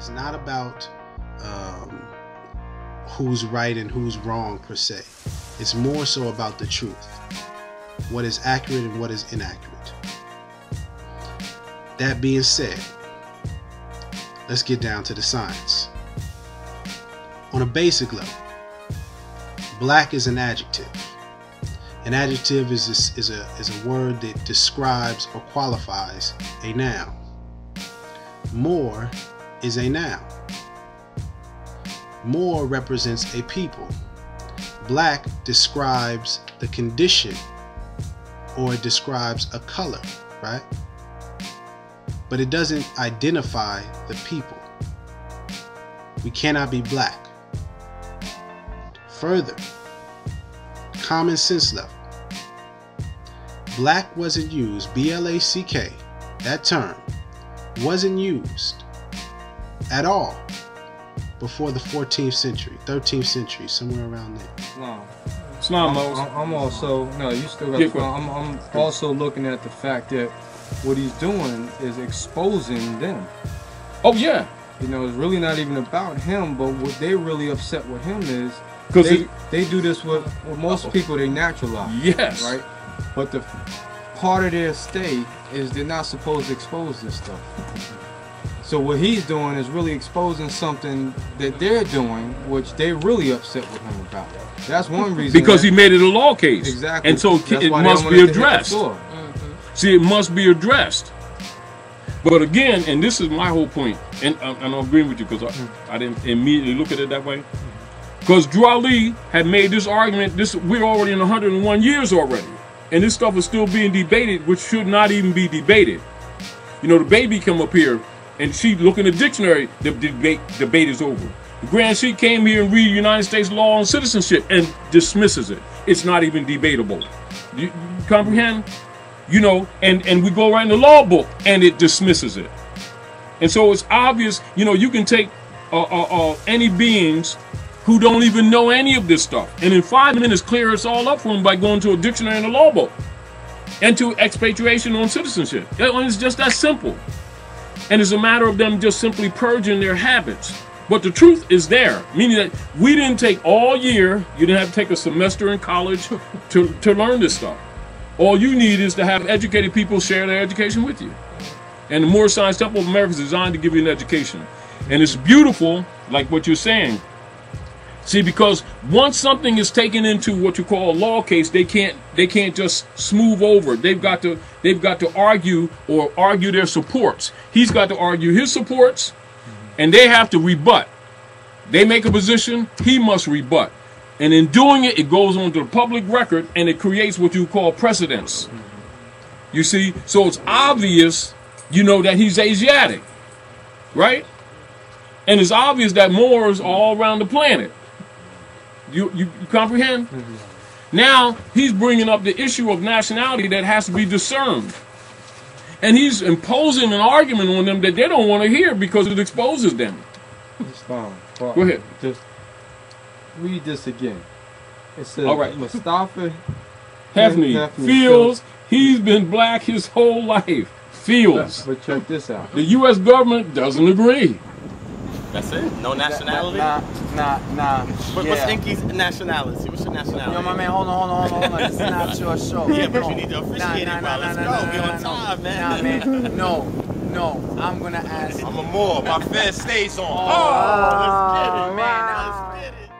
It's not about who's right and who's wrong per se. It's more so about the truth, what is accurate and what is inaccurate. That being said, let's get down to the science. On a basic level, black is an adjective. An adjective is a word that describes or qualifies a noun. More is a noun. More represents a people. Black describes the condition, or it describes a color, right? But it doesn't identify the people. We cannot be black. Further, common sense level. Black wasn't used, B-L-A-C-K, that term wasn't used at all before the 14th century, 13th century, somewhere around there. No. Islam. I'm also, no, you still got I'm also looking at the fact that what he's doing is exposing them. Oh yeah. You know, it's really not even about him, but what they're really upset with him is they do this with most people, they naturalize. Yes. Right? But the part of their stay is they're not supposed to expose this stuff. So what he's doing is really exposing something that they're doing, which they're really upset with him about. That's one reason. Because he made it a law case. Exactly. And so it must be addressed. See, it must be addressed. But again, and this is my whole point, and I'm agreeing with you because I didn't immediately look at it that way. Because Drew Ali had made this argument, we're already in 101 years already. And this stuff is still being debated, which should not even be debated. You know, the baby come up here, and she look in the dictionary, the debate is over. The Grand Sheik came here and read United States law on citizenship and dismisses it. It's not even debatable. You comprehend? You know, and we go right in the law book, and it dismisses it. And so it's obvious, you know, you can take any beings who don't even know any of this stuff, and in 5 minutes clear us all up for them by going to a dictionary in the law book and to expatriation on citizenship. It's just that simple. And it's a matter of them just simply purging their habits. But the truth is there, meaning that we didn't take all year, you didn't have to take a semester in college to learn this stuff. All you need is to have educated people share their education with you. And the Moorish Science Temple of America is designed to give you an education. And it's beautiful, like what you're saying. See, because once something is taken into what you call a law case, they can't just smooth over. They've got to argue or argue their supports. He's got to argue his supports, and they have to rebut. They make a position, he must rebut. And in doing it, it goes onto the public record, and it creates what you call precedents. You see, so it's obvious, you know, that he's Asiatic, right? And it's obvious that Moors are all around the planet. You comprehend? Now, he's bringing up the issue of nationality that has to be discerned. And he's imposing an argument on them that they don't want to hear because it exposes them. Go ahead. Just read this again. It says, all right. Mustafa Hefney feels he's been black his whole life. Feels. But check this out. The U.S. government doesn't agree. That's it? No nationality? Nah. What's Inky's nationality? What's your nationality? Yo, my man, hold on. This is not your show. Yeah, but you need to officiate it, bro. Let's go. We're on time, man. Nah, man. No. I'm gonna ask. I'm a Moor. My fed stays on. Oh, let's get it. man. Let's get it.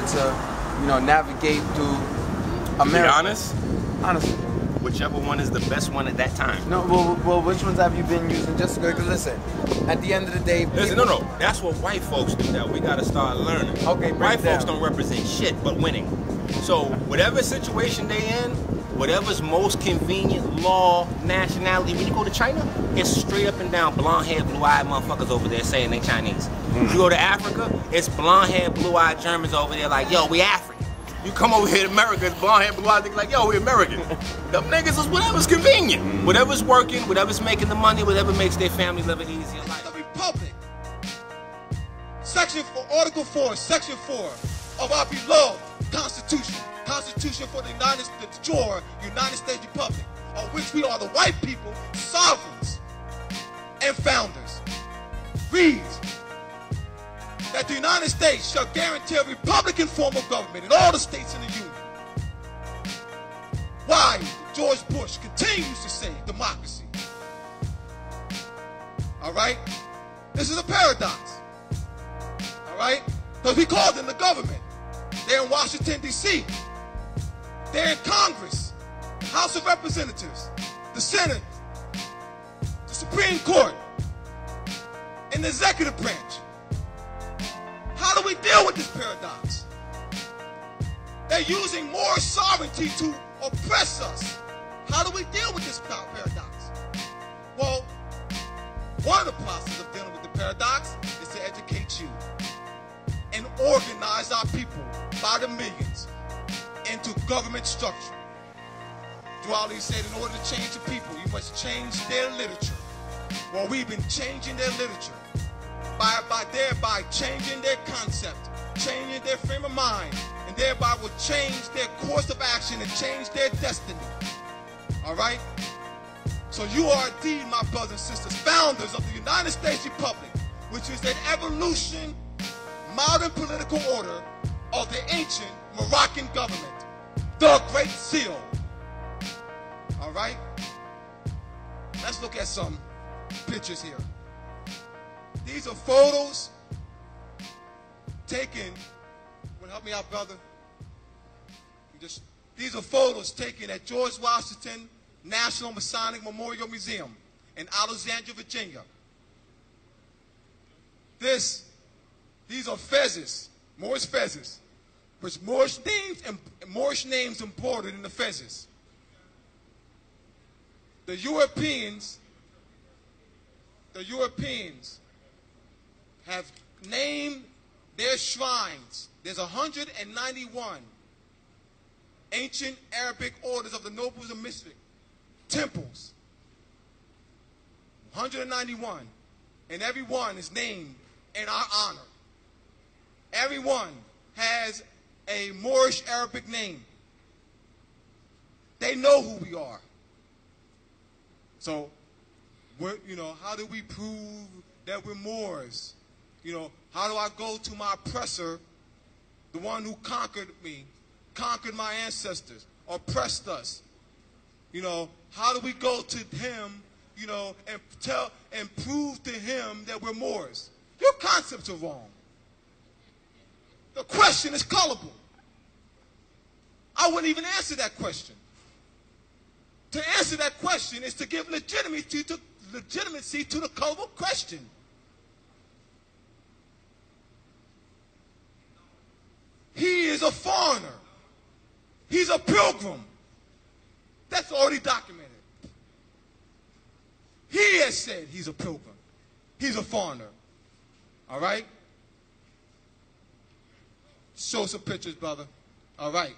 To, navigate through America. Be honest? Honestly. Whichever one is the best one at that time. No, well, which ones have you been using? Just because, listen, at the end of the day... Listen, no. That's what white folks do now. We got to start learning. Okay, white folks don't represent shit but winning. So, whatever situation they in, whatever's most convenient, law, nationality. When you go to China, it's straight up and down blonde-haired, blue-eyed motherfuckers over there saying they Chinese. You go to Africa, it's blonde-haired, blue-eyed Germans over there like, yo, we African. You come over here to America, it's blonde-haired, blue-eyed niggas like, yo, we American. Them niggas is whatever's convenient. Whatever's working, whatever's making the money, whatever makes their family live an easier life. The Republic. Section 4, Article 4, Section 4 of our beloved Constitution. Constitution for the United States Republic, of which we are the white people, sovereigns and founders, reads that the United States shall guarantee a Republican form of government in all the states in the Union. Why George Bush continues to say democracy. All right? This is a paradox. All right? Because we call them the government. They're in Washington, D.C. They're in Congress, the House of Representatives, the Senate, the Supreme Court, and the executive branch. How do we deal with this paradox? They're using more sovereignty to oppress us. How do we deal with this paradox? Well, one of the processes of dealing with the paradox is to educate you and organize our people by the millions into government structure. Duali said in order to change the people, you must change their literature. Well, we've been changing their literature by thereby changing their concept, changing their frame of mind, and thereby will change their course of action and change their destiny. All right? So you are indeed, my brothers and sisters, founders of the United States Republic, which is an evolution, modern political order of the ancient Moroccan government, the Great Seal. All right? Let's look at some pictures here. These are photos taken, help me out, brother. These are photos taken at George Washington National Masonic Memorial Museum in Alexandria, Virginia. These are fezzes, Moorish fezzes, with Moorish names embroidered in the fezzes. The Europeans have named their shrines. There's 191 ancient Arabic orders of the nobles and mystics, temples. 191, and every one is named in our honor. Everyone has a Moorish Arabic name. They know who we are. So, how do we prove that we're Moors? How do I go to my oppressor, the one who conquered me, conquered my ancestors, oppressed us? How do we go to him, and prove to him that we're Moors? Your concepts are wrong. The question is colorable. I wouldn't even answer that question. To answer that question is to give legitimacy to the colorable question. He is a foreigner. He's a pilgrim. That's already documented. He has said he's a pilgrim. He's a foreigner. All right? Show some pictures, brother. All right.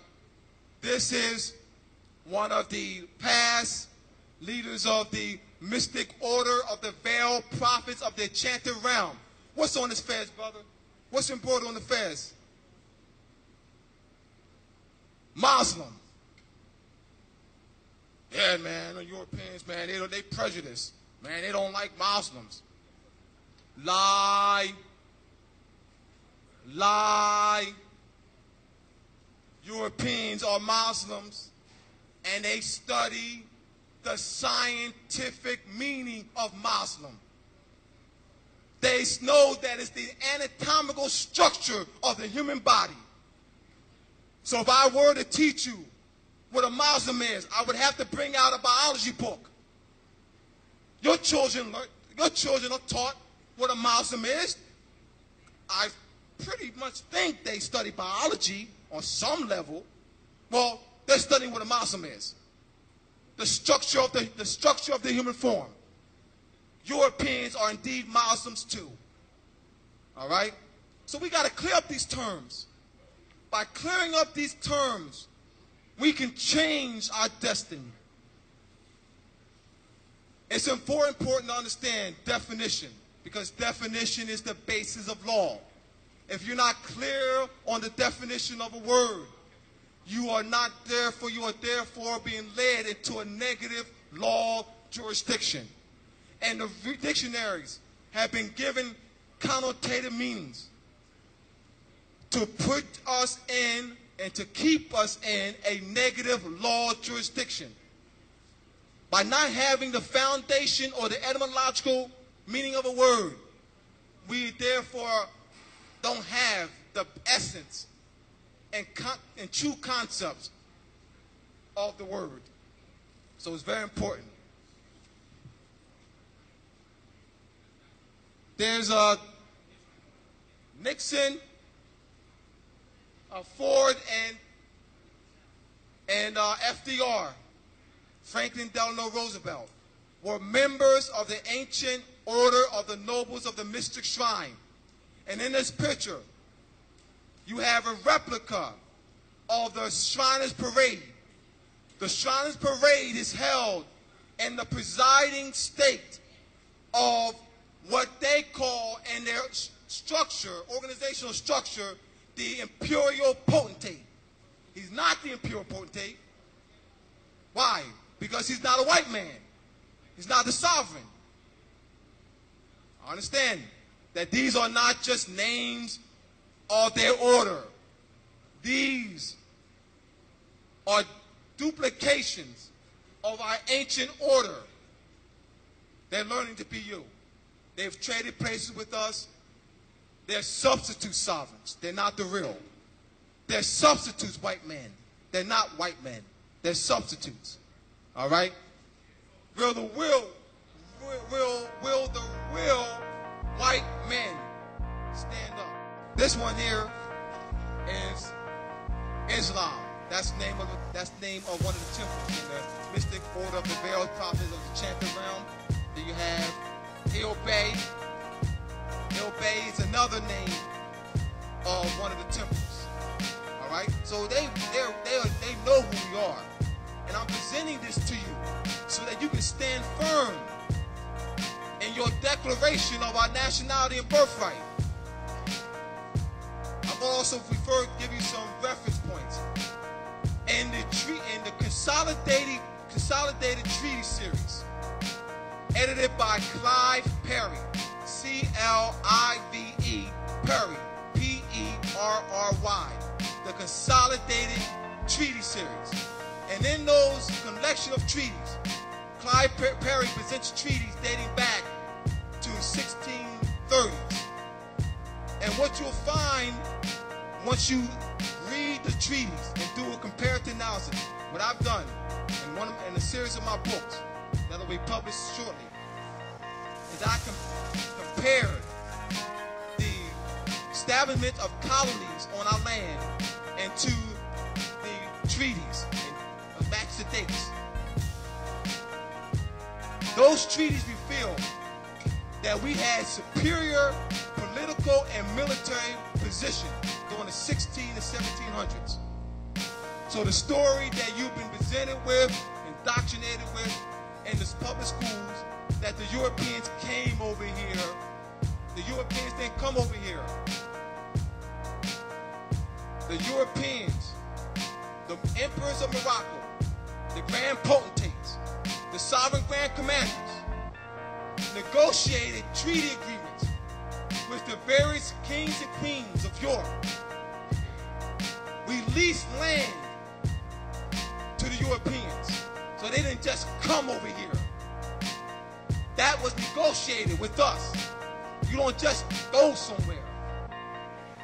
This is one of the past leaders of the mystic order of the veiled prophets of the enchanted realm. What's on this fez, brother? What's embroidered on the fez? Muslim. Yeah, man, the Europeans, man, they prejudice. Man, they don't like Muslims. Lie. Lie. Europeans are Muslims, and they study the scientific meaning of Muslim. They know that it's the anatomical structure of the human body. So if I were to teach you what a Muslim is, I would have to bring out a biology book. Your children are taught what a Muslim is. I pretty much think they study biology on some level. Well, they're studying what a Muslim is. the structure of the human form. Europeans are indeed Muslims too. All right? So we got to clear up these terms. By clearing up these terms, we can change our destiny. It's important to understand definition, because definition is the basis of law. If you're not clear on the definition of a word, you are therefore being led into a negative law jurisdiction. And the dictionaries have been given connotative meanings to put us in and to keep us in a negative law jurisdiction. By not having the foundation or the etymological meaning of a word, we therefore don't have the essence and true concepts of the word. So it's very important. There's Nixon, Ford, and FDR, Franklin Delano Roosevelt, were members of the ancient order of the nobles of the mystic shrine. And in this picture, you have a replica of the Shriners Parade. The Shriners Parade is held in the presiding state of what they call in their structure, organizational structure, the imperial potentate. He's not the imperial potentate. Why? Because he's not a white man. He's not the sovereign. Understand that these are not just names of their order. These are duplications of our ancient order. They're learning to be you. They've traded places with us. They're substitute sovereigns. They're not the real. They're substitutes, white men. They're not white men. They're substitutes. All right? Will the real white men stand up? This one here is Islam. That's the name of one of the temples in the mystic order of the Veiled Prophets of the Chanted Realm. Then you have Il Bay. Il Bay is another name of one of the temples. All right, so they know who we are, and I'm presenting this to you so that you can stand firm in your declaration of our nationality and birthright. I'm also give you some reference points in the consolidated treaty series, edited by Clive Perry, C-L-I-V-E, Perry, P-E-R-R-Y, the Consolidated Treaty Series. And in those collection of treaties, Clive Perry presents treaties dating back to 1630s. And what you'll find once you read the treaties and do a comparative analysis, what I've done in a series of my books that will be published shortly, is I compared the establishment of colonies on our land and to the treaties and match the dates. Those treaties reveal that we had superior political and military position during the 16 and 1700s. So the story that you've been presented with, indoctrinated with in the public schools, that the Europeans came over here. The Europeans didn't come over here. The Europeans, the emperors of Morocco, the grand potentates, the sovereign grand commanders, negotiated treaty agreements with the various kings and queens of Europe. We leased land to the Europeans, so they didn't just come over here. That was negotiated with us. You don't just go somewhere.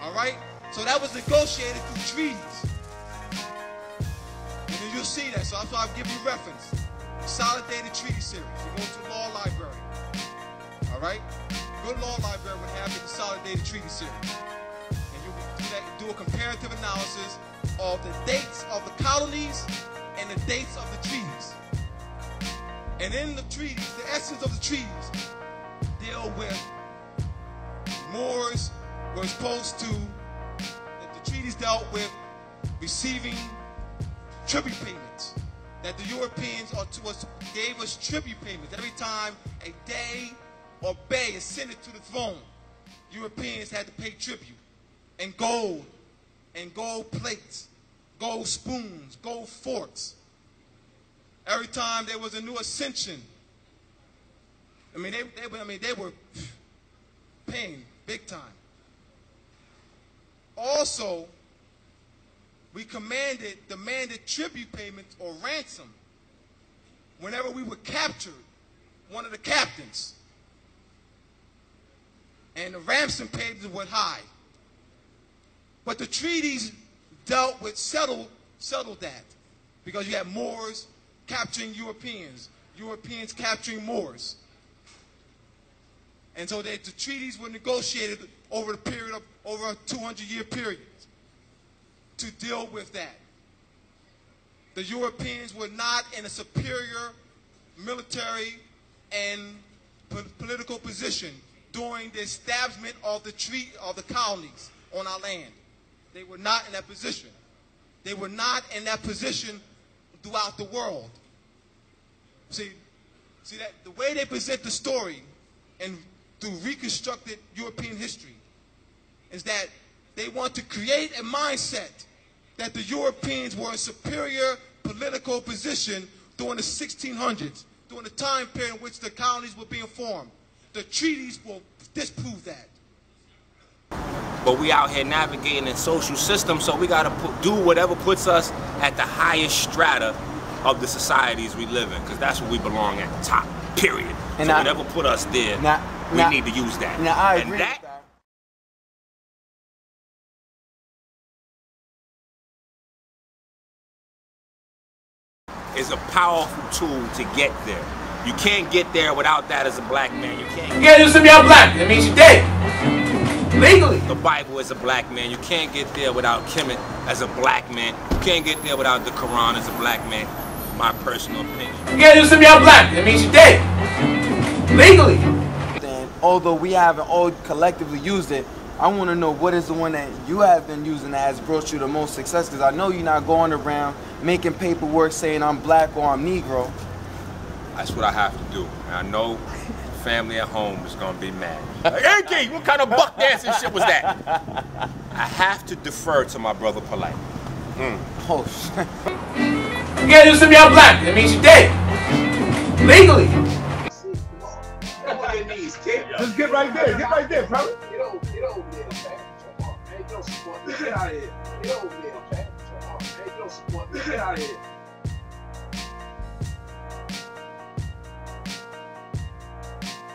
All right? So that was negotiated through treaties. And then you'll see that. So that's why I'll give you reference. Consolidated Treaty Series. You go to Law Library. All right? Good Law Library would have the Consolidated Treaty Series. And you do a comparative analysis of the dates of the colonies and the dates of the treaties. And in the treaties, the essence of the treaties deal with Moors were supposed to, that the treaties dealt with receiving tribute payments. That the Europeans gave us tribute payments. Every time a Dey or Bey ascended to the throne, Europeans had to pay tribute. And gold plates, gold spoons, gold forks. Every time there was a new ascension, I mean, they were paying big time. Also, we demanded tribute payments or ransom whenever we were captured, one of the captains. And the ransom payments were high. But the treaties dealt with, settled that. Because you had Moors capturing Europeans, Europeans capturing Moors. And so the treaties were negotiated over the period of over a 200-year period to deal with that. The Europeans were not in a superior military and political position during the establishment of the colonies on our land. They were not in that position. They were not in that position throughout the world. See that the way they present the story and through reconstructed European history is that they want to create a mindset that the Europeans were in superior political position during the 1600s, during the time period in which the colonies were being formed. The treaties will disprove that. But we out here navigating a social system, so we gotta do whatever puts us at the highest strata of the societies we live in, because that's where we belong, at the top, period. And so whatever put us there, we need to use that. Now, I agree with that. Is a powerful tool to get there. You can't get there without that as a black man. You can't. You can't do something out black. That means you're dead. Legally. The Bible is a black man. You can't get there without Kemet as a black man. You can't get there without the Quran as a black man. My personal opinion. You can't do something out black. That means you're dead. Legally. And although we haven't all collectively used it, I want to know what is the one that you have been using that has brought you the most success, because I know you're not going around making paperwork saying I'm black or I'm Negro. That's what I have to do. And I know family at home is going to be mad. Like, hey, what kind of buck dancing shit was that? I have to defer to my brother Polite. Oh, shit. You can't do something out black. That means you're dead. Legally. Just get right there. Get right there, brother. Get over there, okay? Man, you don't support me. Get out of here. Get over there, okay? Man, you don't support me. Get out of here.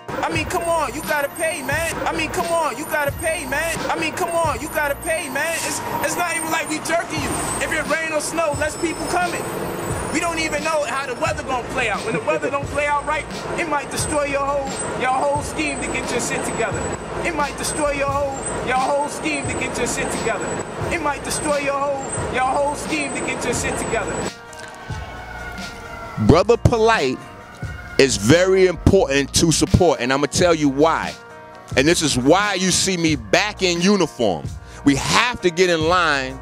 I mean, come on, you gotta pay, man. I mean, come on, you gotta pay, man. I mean, come on, you gotta pay, man. It's not even like we jerking you. If it rain or snow, less people coming. We don't even know how the weather gonna play out. When the weather don't play out right, it might destroy your whole scheme to get your shit together. It might destroy your whole scheme to get your shit together. It might destroy your whole scheme to get your shit together. Brother Polite is very important to support, and I'm gonna tell you why. And this is why you see me back in uniform. We have to get in line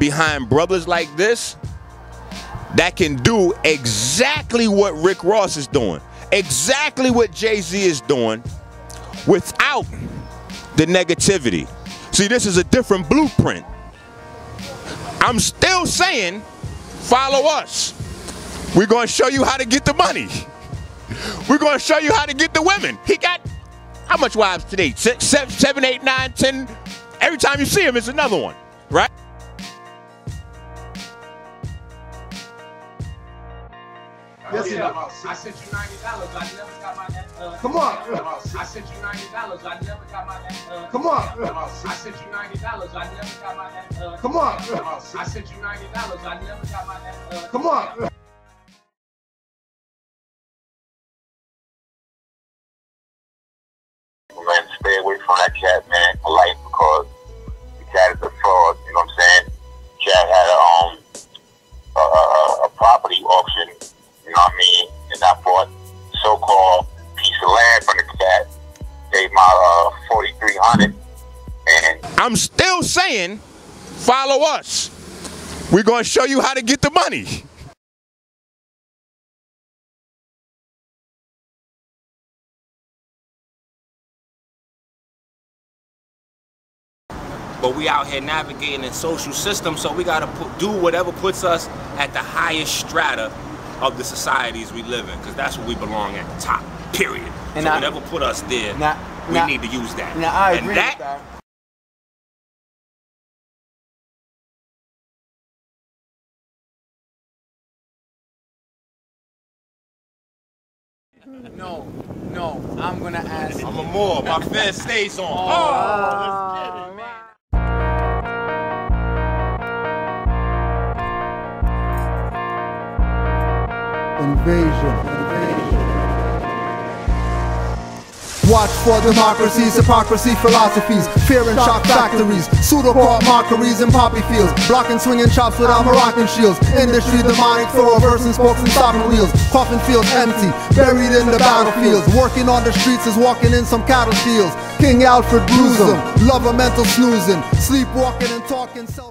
behind brothers like this that can do exactly what Rick Ross is doing, exactly what Jay-Z is doing, without the negativity. See, this is a different blueprint. I'm still saying, follow us. We're gonna show you how to get the money. We're gonna show you how to get the women. He got, how much wives today? 6, 7, 8, 9, 10. Every time you see him, it's another one, right? Yes, he does. I sent you $90. I never got my Come on. I sent you $90. I never got my Come on. I sent you $90. I never got my Come on. I sent you $90. I never got my Come on. Man, stay away from that cat, man. Polite, because the cat is a fraud. You know what I'm saying? Cat had a property auction. You know what I mean? And I bought honest. And I'm still saying, follow us. We're going to show you how to get the money. But we out here navigating in social systems, so we gotta do whatever puts us at the highest strata of the societies we live in, because that's where we belong, at the top, period. And so whatever put us there, we need to use that. Now I agree with that. No, I'm gonna ask. I'm a more. My fed stays on. Oh, let's get it, man. Invasion. Watch for democracies, hypocrisy, philosophies, fear and shock factories, pseudo-court mockeries and poppy fields, blocking swinging chops without Moroccan shields, industry demonic, throw reversing spokes and stopping wheels, coffin fields empty, buried in the battlefields, working on the streets is walking in some cattle fields, King Alfred bruise 'em, love a mental snoozing, sleepwalking and talking self